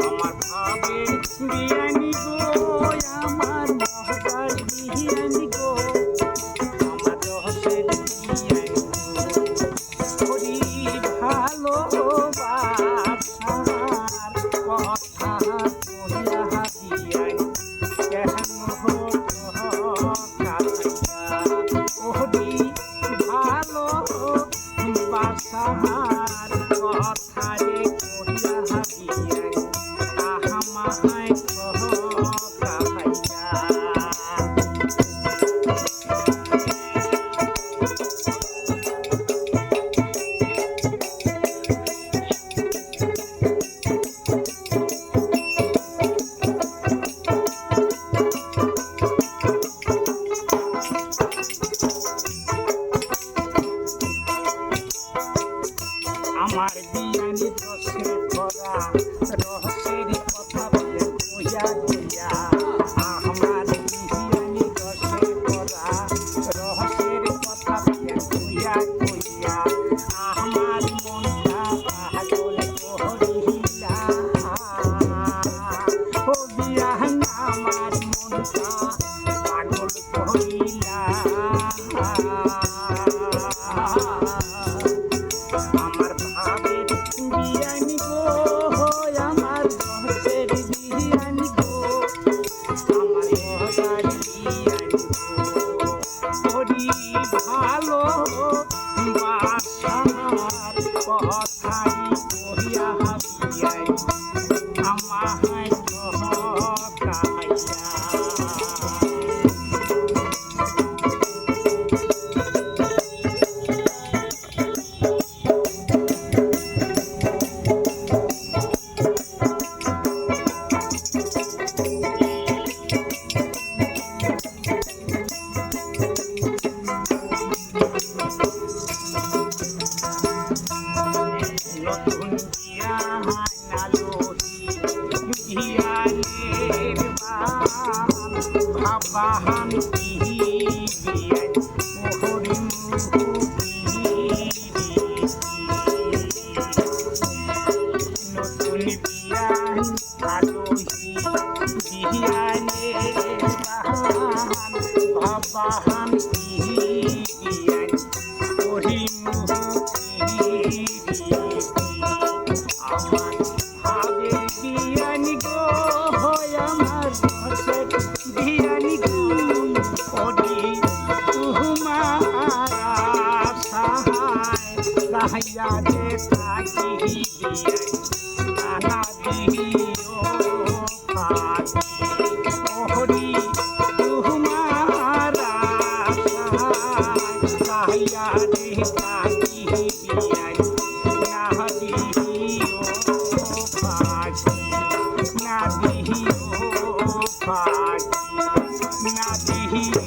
আমার ভাবের বিয়ানি গো আমার মহজার বিয়ানি গো আমার রহস্যের বিয়ানি গো ওরি ভালোবাসার কথা কহিয়া দিয়াই কেন ওরি ভালোবাসার কথা রে কহিয়া দিয়াই আহা মাহাই কাহাইয়া আমার বিয়ানি রসে ভরা রহস্যের কথা কইয়া কইয়া আমার বিয়ানি রসে ভরা রহস্যের কথা কইয়া কইয়া আমার মনটা পাগল করিলা ও বিয়ান আমার মনটা পাগল করিলা আমার ভাবের বিয়ানি গো আমার রহস্যের বিয়ানি গো আমার মহজার বিয়ানি গো ওরি ভালোবাসার কথাই কহিয়া দিয়াই আমায় কাহাইয়া নতুন বিয়ানের ভাবাহান বিয়ান মোহরি নতুন বিয়ান আলোহি বিয়ানের ভাবাহান বিয়ান মোহরি আমার ভাবের বিয়ানি গো আমার রহস্যের বিয়ানি গো ওরি তোমার আশায় রাহিয়া যে থাকি বিয়াই আনা দিও পাখি ওরি তোমার আশায় রাহিয়া যে থাকি বিয়াই না দিও পাখি না দিও পাখি না দিও